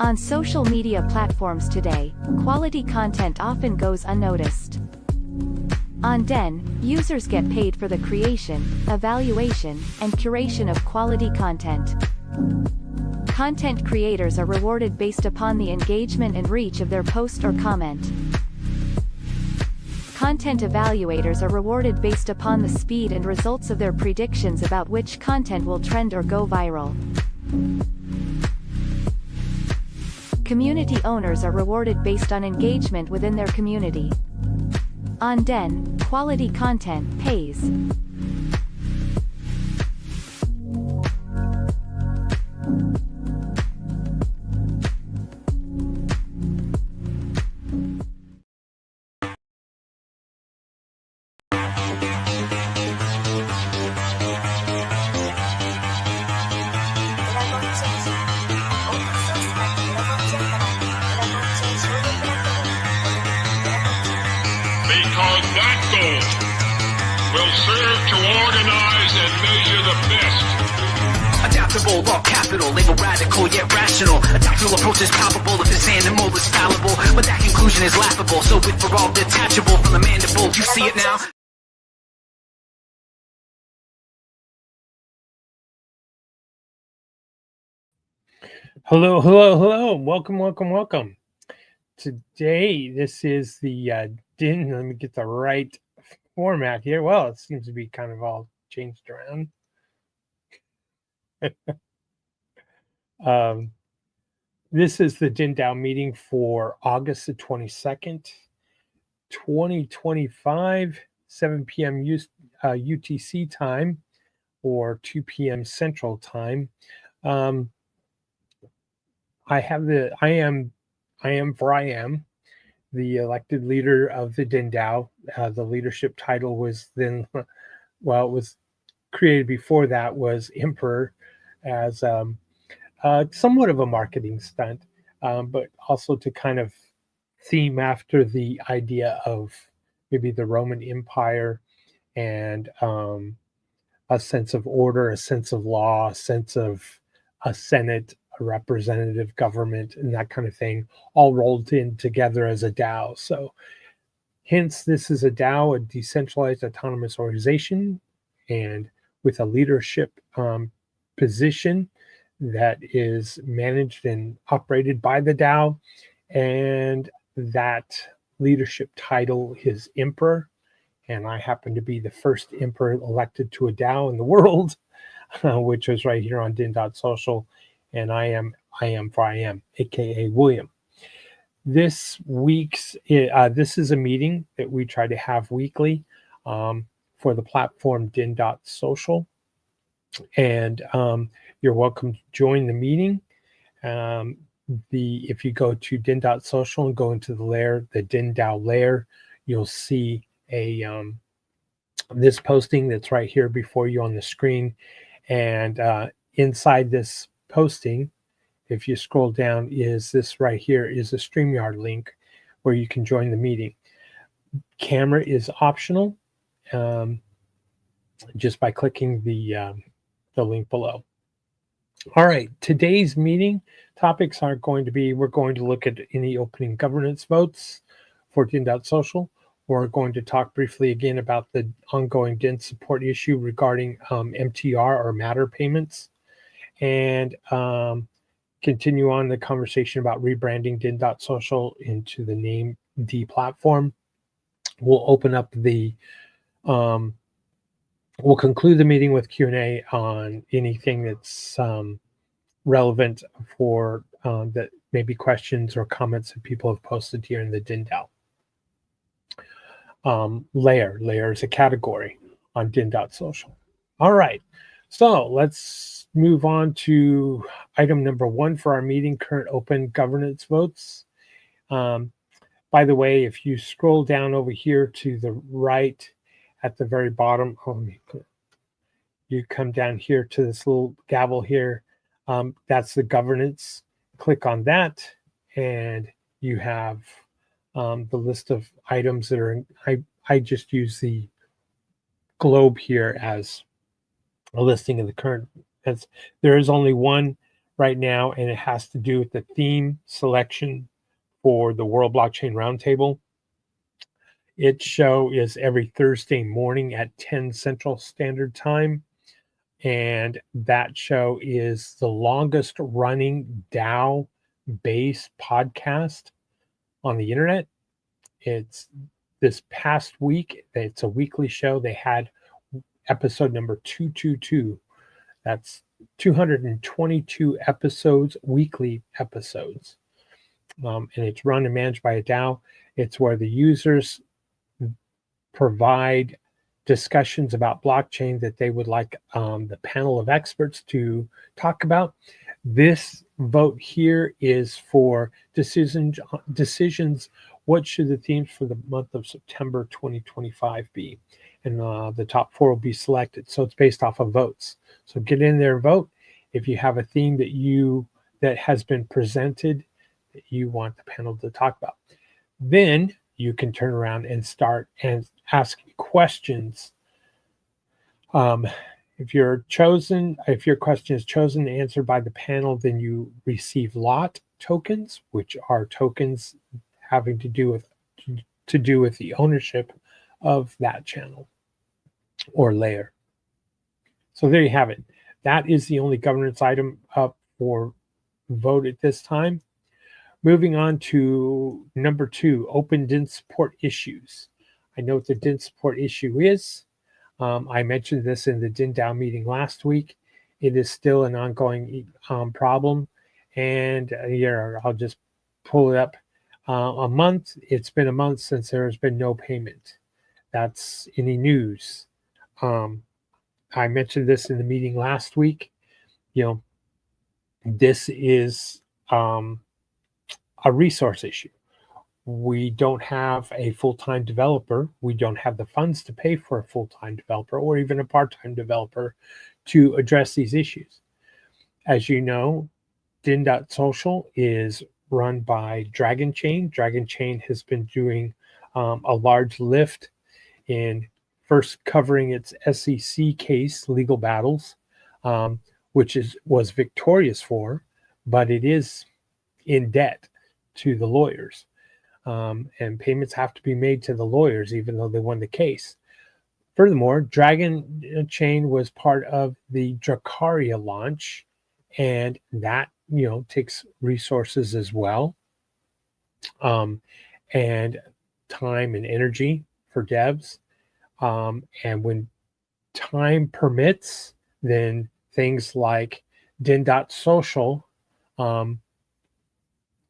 On social media platforms today, quality content often goes unnoticed. On Den, users get paid for the creation, evaluation, and curation of quality content. Content creators are rewarded based upon the engagement and reach of their post or comment. Content evaluators are rewarded based upon the speed and results of their predictions about which content will trend or go viral. Community owners are rewarded based on engagement within their community. On Den, quality content pays. Because that goal will serve to organize and measure the best. Adaptable, all capital, label radical yet rational. A tactical approach is palpable if this animal is fallible. But that conclusion is laughable, so if we're all detachable from the mandible, you see it now? Hello, hello, hello. Welcome, welcome, welcome. Today, this is the DIN. Let me get the right format here. Well, it seems to be kind of all changed around. This is the DENDAO meeting for August the 22nd, 2025, 7 p.m. UTC time or 2 p.m. Central time. I am the elected leader of the DENDAO. The leadership title was then, well, it was created before that, was Emperor, as somewhat of a marketing stunt, but also to kind of theme after the idea of maybe the Roman Empire and a sense of order, a sense of law, a sense of a Senate, a representative government, and that kind of thing, all rolled in together as a DAO. So hence, this is a DAO, a decentralized autonomous organization, and with a leadership position that is managed and operated by the DAO, and that leadership title is Emperor, and I happen to be the first Emperor elected to a DAO in the world, which is right here on Den.Social, and I am, aka William. This is a meeting that we try to have weekly for the platform Den.Social, and you're welcome to join the meeting. If you go to Den.Social and go into the Lair, the DENDAO Lair, you'll see this posting that's right here before you on the screen, and inside this posting, if you scroll down, is this right here is a StreamYard link where you can join the meeting. Camera is optional, just by clicking the link below. All right, today's meeting topics are going to be, we're going to look at any opening governance votes for Den.Social. We're going to talk briefly again about the ongoing DEN support issue regarding MTR or matter payments, and continue on the conversation about rebranding Den.Social into the name DePlatform. We'll open up the we'll conclude the meeting with Q&A on anything that's relevant for that maybe questions or comments that people have posted here in the DENDAO. Lair is a category on Den.Social. All right, so let's move on to item number 1 for our meeting, current open governance votes. By the way, if you scroll down over here to the right at the very bottom, you come down here to this little gavel here. That's the governance. Click on that, and you have the list of items that are I just use the globe here as a listing of the current. There is only one right now, and it has to do with the theme selection for the World Blockchain Roundtable. Its show is every Thursday morning at 10 Central Standard Time. And that show is the longest running DAO-based podcast on the internet. It's this past week. It's a weekly show. They had episode number 222. That's 222 episodes, weekly episodes. And it's run and managed by a DAO. It's where the users provide discussions about blockchain that they would like the panel of experts to talk about. This vote here is for decisions. What should the themes for the month of September 2025 be? And the top 4 will be selected. So it's based off of votes. So get in there and vote. If you have a theme that has been presented that you want the panel to talk about, then you can turn around and start and ask questions. If your question is chosen and answered by the panel, then you receive lot tokens, which are tokens having to do with the ownership of that channel or layer. So there you have it. That is the only governance item up for vote at this time. Moving on to number 2, open DIN support issues. I know what the DIN support issue is. I mentioned this in the DENDAO meeting last week. It is still an ongoing problem. And here, I'll just pull it up. It's been a month since there has been no payment. That's any news. I mentioned this in the meeting last week. This is a resource issue. We don't have a full-time developer. We don't have the funds to pay for a full-time developer or even a part-time developer to address these issues. As you know, Den.Social is run by Dragonchain. Dragonchain has been doing a large lift in first covering its SEC case, legal battles, which was victorious for, but it is in debt to the lawyers. And payments have to be made to the lawyers, even though they won the case. Furthermore, Dragonchain was part of the Dracaria launch, and that takes resources as well, and time and energy for devs. And when time permits, then things like Den.Social,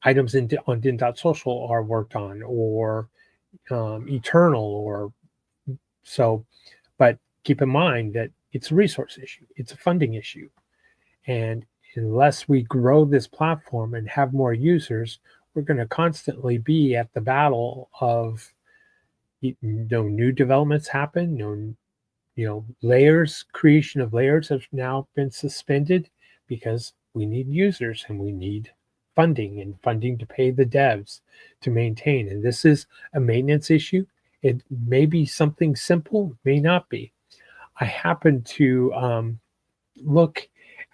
items on Den.Social are worked on, or Eternal, or so. But keep in mind that it's a resource issue. It's a funding issue. And unless we grow this platform and have more users, we're going to constantly be at the battle of new developments happen. Layers, creation of layers have now been suspended because we need users and we need funding to pay the devs to maintain. And this is a maintenance issue. It may be something simple, may not be. I happened to look.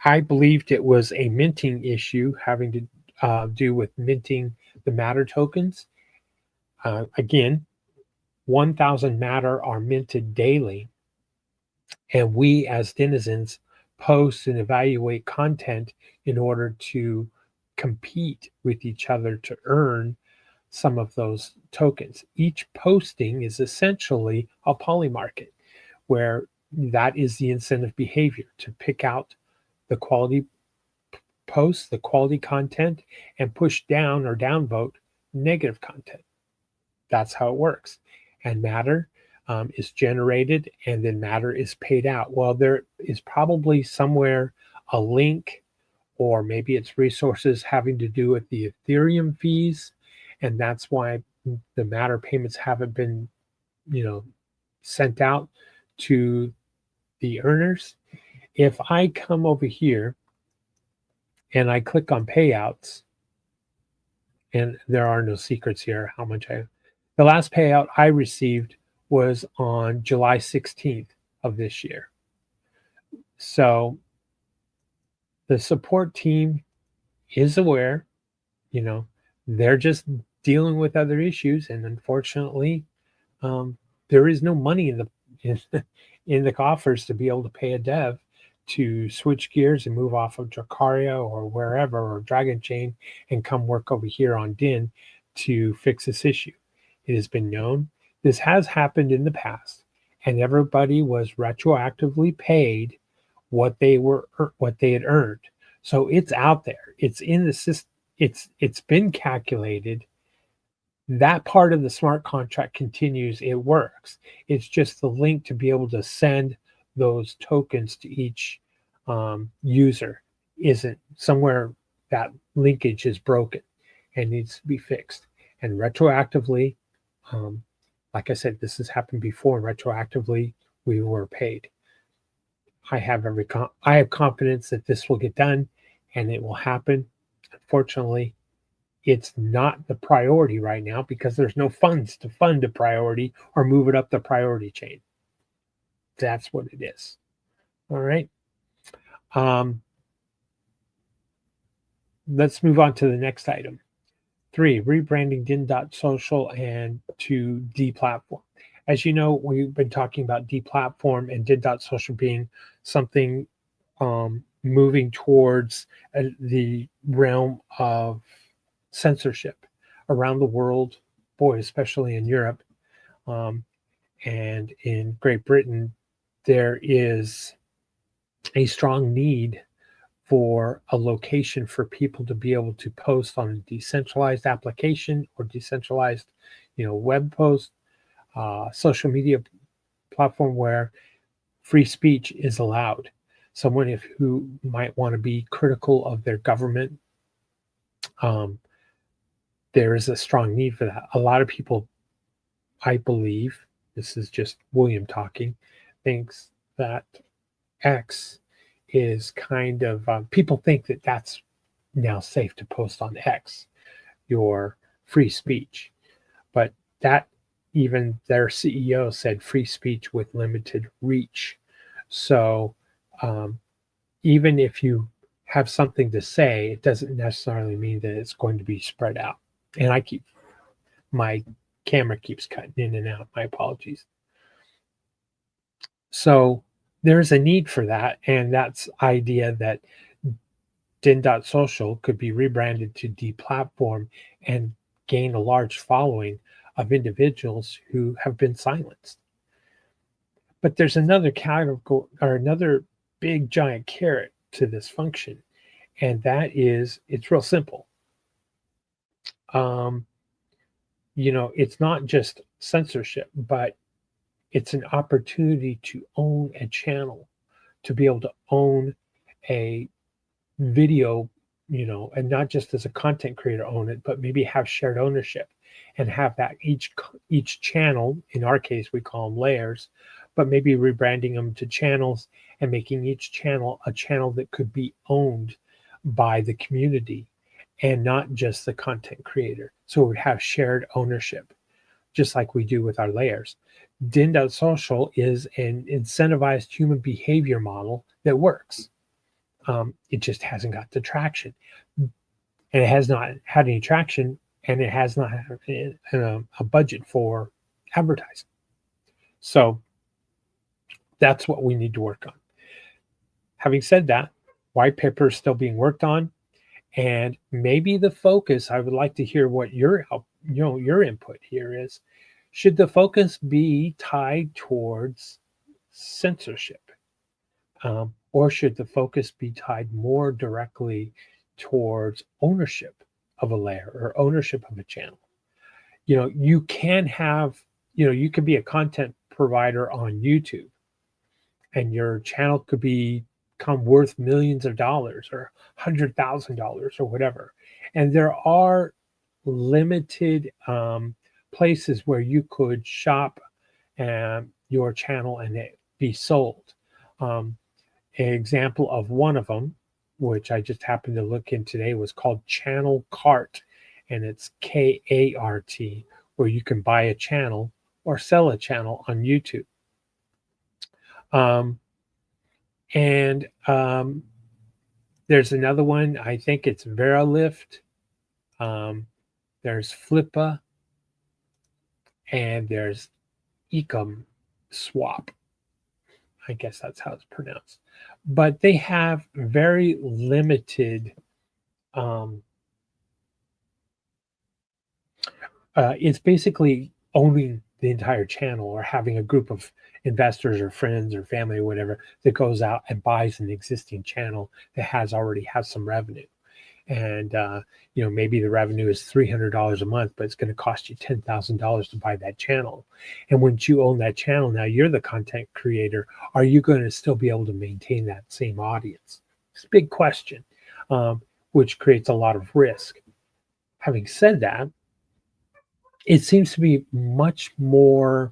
I believed it was a minting issue having to do with minting the Matter tokens. Again, 1,000 Matter are minted daily, and we as denizens post and evaluate content in order to compete with each other to earn some of those tokens. Each posting is essentially a poly market, where that is the incentive behavior to pick out the quality posts, the quality content, and push down or downvote negative content. That's how it works. And Matter is generated, and then Matter is paid out. Well, there is probably somewhere a link, or maybe it's resources having to do with the Ethereum fees, and that's why the Matter payments haven't been, sent out to the earners. If I come over here and I click on payouts, and there are no secrets here how much the last payout I received was on July 16th of this year. So The support team is aware, you know, they're just dealing with other issues, and unfortunately, there is no money in, in the coffers to be able to pay a dev to switch gears and move off of Dracaria or wherever, or Dragonchain, and come work over here on DIN to fix this issue. It has been known this has happened in the past, and everybody was retroactively paid what they had earned. So it's out there. It's in the system. It's been calculated. That part of the smart contract continues. It works. It's just the link to be able to send those tokens to each user isn't somewhere. That linkage is broken and needs to be fixed. And retroactively, like I said, this has happened before. Retroactively, we were paid. I have confidence that this will get done and it will happen. Unfortunately, it's not the priority right now because there's no funds to fund a priority or move it up the priority chain. That's what it is. All right. Let's move on to the next item. 3, rebranding Den.Social and to DePlatform. As you know, we've been talking about DePlatform and Den.Social being something moving towards the realm of censorship around the world, boy, especially in Europe and in Great Britain. There is a strong need for a location for people to be able to post on a decentralized application or decentralized, web post, social media platform where free speech is allowed. Someone who might want to be critical of their government, there is a strong need for that. A lot of people, I believe, this is just William talking, thinks that X is kind of, people think that that's now safe to post on X, your free speech. But that, even their CEO said free speech with limited reach. So even if you have something to say, it doesn't necessarily mean that it's going to be spread out. And my camera keeps cutting in and out. My apologies. So there's a need for that. And that's idea that Den.Social could be rebranded to DePlatform and gain a large following of individuals who have been silenced. But there's another category, or another big giant carrot to this function, and that is, it's real simple. It's not just censorship, but it's an opportunity to own a channel, to be able to own a video, and not just as a content creator own it, but maybe have shared ownership and have that each channel, in our case, we call them layers, but maybe rebranding them to channels and making each channel a channel that could be owned by the community and not just the content creator. So it would have shared ownership, just like we do with our layers. Den.Social is an incentivized human behavior model that works. It just hasn't got the traction. And it has not had any traction, and it has not had a budget for advertising. So that's what we need to work on. Having said that, white paper is still being worked on, and maybe the focus, I would like to hear what your input here is. Should the focus be tied towards censorship? Or should the focus be tied more directly towards ownership of a layer or ownership of a channel? You can have, you could be a content provider on YouTube, and your channel could become worth millions of dollars or $100,000 or whatever. And there are limited places where you could shop your channel and it be sold. An example of one of them, which I just happened to look in today, was called Channel Cart, and it's KART, where you can buy a channel or sell a channel on YouTube. There's another one. I think it's Verilift. There's Flippa, and there's Ecom Swap. I guess that's how it's pronounced. But they have very limited. It's basically owning the entire channel or having a group of investors or friends or family or whatever that goes out and buys an existing channel that already has some revenue. And maybe the revenue is $300 a month, but it's going to cost you $10,000 to buy that channel. And once you own that channel, now you're the content creator. Are you going to still be able to maintain that same audience? It's a big question, which creates a lot of risk. Having said that, it seems to be much more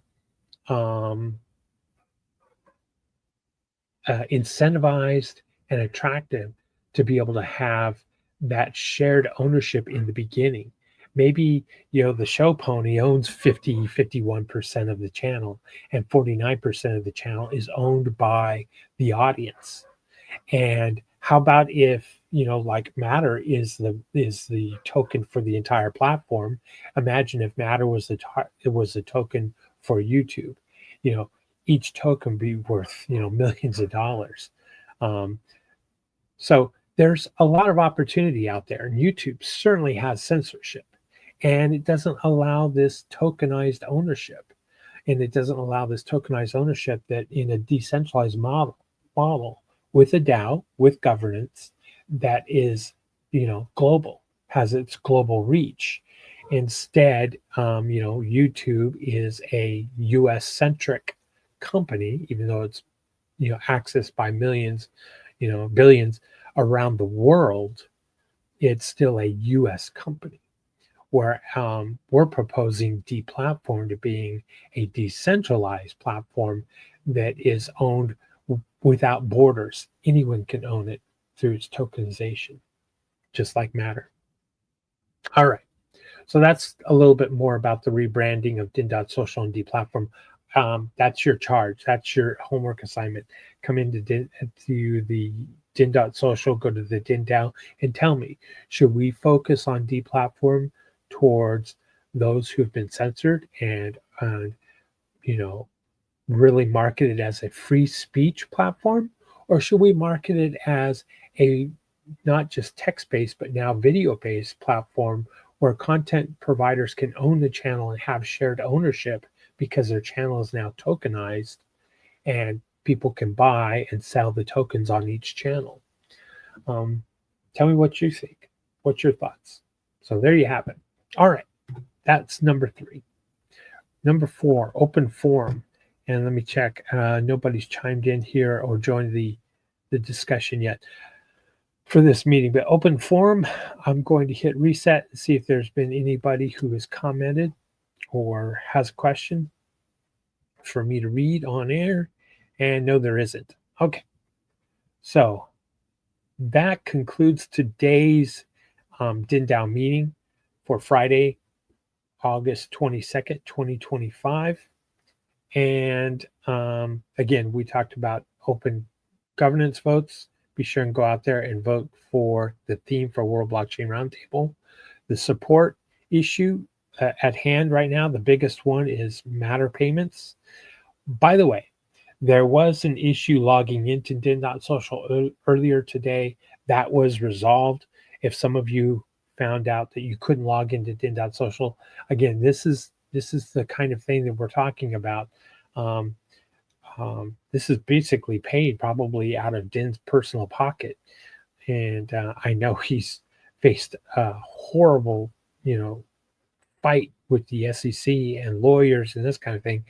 incentivized and attractive to be able to have that shared ownership in the beginning. Maybe, the show pony owns 51% of the channel, and 49% of the channel is owned by the audience. And how about if, like Matter is the token for the entire platform? Imagine if Matter was the token for YouTube. Each token be worth, millions of dollars. So there's a lot of opportunity out there, and YouTube certainly has censorship, and it doesn't allow this tokenized ownership. And it doesn't allow this tokenized ownership that in a decentralized model with a DAO, with governance that is, global, has its global reach. Instead, YouTube is a US centric company, even though it's, accessed by millions, billions around the world. It's still a US company, where we're proposing DePlatform to being a decentralized platform that is owned without borders. Anyone can own it through its tokenization, just like Matter. All right. So that's a little bit more about the rebranding of Den.Social and DePlatform. That's your charge. That's your homework assignment. Come into the Den.Social, go to the DENDAO, and tell me, should we focus on DePlatform towards those who've been censored and, really market it as a free speech platform? Or should we market it as a not just text-based, but now video-based platform where content providers can own the channel and have shared ownership because their channel is now tokenized and people can buy and sell the tokens on each channel? Tell me what you think. What's your thoughts? So there you have it. All right. That's number 3. Number 4, open forum. And let me check. Nobody's chimed in here or joined the discussion yet for this meeting. But open forum, I'm going to hit reset and see if there's been anybody who has commented or has a question for me to read on air. And no, there isn't. Okay. So that concludes today's DENDAO meeting for Friday, August 22nd, 2025. And again, we talked about open governance votes. Be sure and go out there and vote for the theme for World Blockchain Roundtable. The support issue at hand right now, the biggest one is Matter payments. By the way, there was an issue logging into Den.Social earlier today. That was resolved. If some of you found out that you couldn't log into Den.Social, again, this is the kind of thing that we're talking about. This is basically paid probably out of Den's personal pocket. And I know he's faced a horrible, fight with the SEC and lawyers and this kind of thing,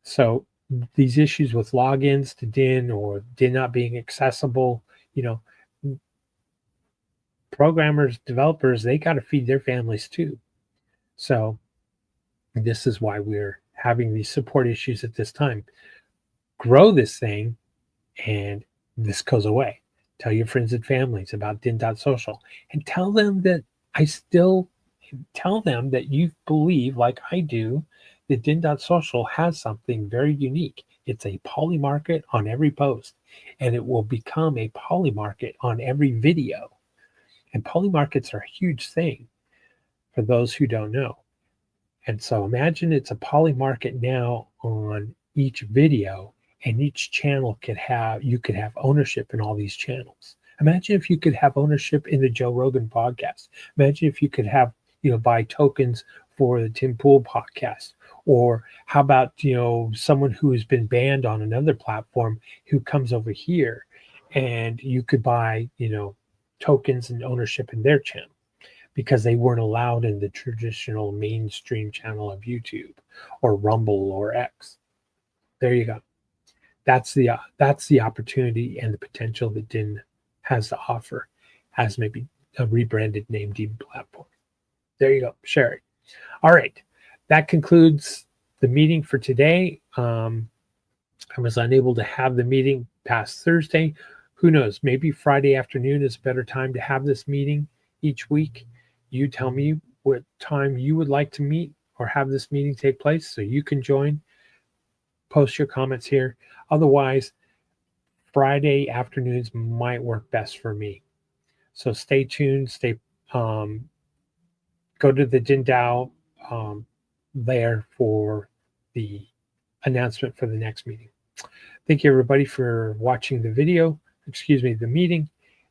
so these issues with logins to Den or Den not being accessible, programmers, developers, they got to feed their families too. So this is why we're having these support issues at this time. Grow this thing and this goes away. Tell your friends and families about Den.Social and tell them that tell them that you believe, like I do, the Den.Social has something very unique. It's a poly market on every post, and it will become a poly market on every video. And poly markets are a huge thing for those who don't know. And so imagine it's a poly market now on each video, and each channel you could have ownership in all these channels. Imagine if you could have ownership in the Joe Rogan podcast. Imagine if you could have, buy tokens for the Tim Pool podcast. Or how about, someone who has been banned on another platform who comes over here, and you could buy, tokens and ownership in their channel because they weren't allowed in the traditional mainstream channel of YouTube or Rumble or X. There you go. That's the opportunity and the potential that Den has to offer as maybe a rebranded name DePlatform. There you go. Share it. All right. That concludes the meeting for today. I was unable to have the meeting past Thursday. Who knows? Maybe Friday afternoon is a better time to have this meeting each week. You tell me what time you would like to meet or have this meeting take place so you can join. Post your comments here. Otherwise, Friday afternoons might work best for me. So stay tuned. Go to the DENDAO Lair for the announcement for the next meeting. Thank you everybody for watching the meeting,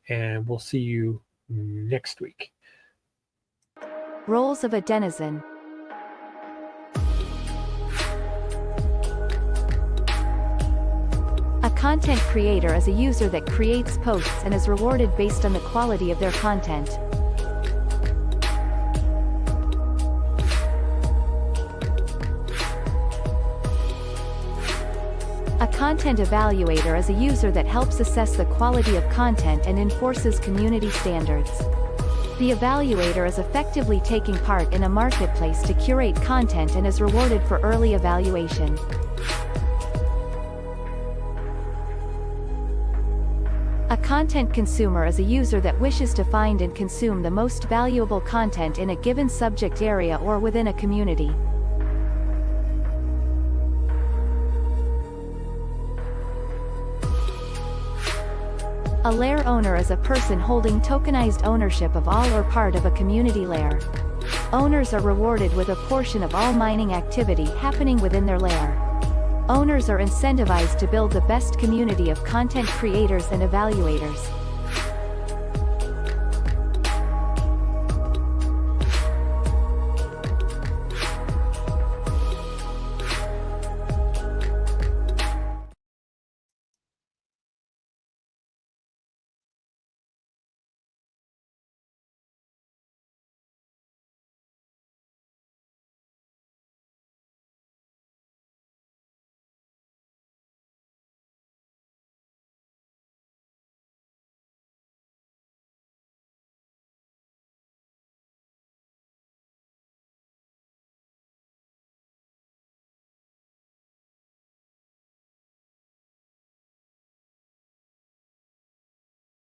and we'll see you next week. Roles of a denizen. A content creator is a user that creates posts and is rewarded based on the quality of their content. A content evaluator is a user that helps assess the quality of content and enforces community standards. The evaluator is effectively taking part in a marketplace to curate content and is rewarded for early evaluation. A content consumer is a user that wishes to find and consume the most valuable content in a given subject area or within a community. A lair owner is a person holding tokenized ownership of all or part of a community lair. Owners are rewarded with a portion of all mining activity happening within their lair. Owners are incentivized to build the best community of content creators and evaluators.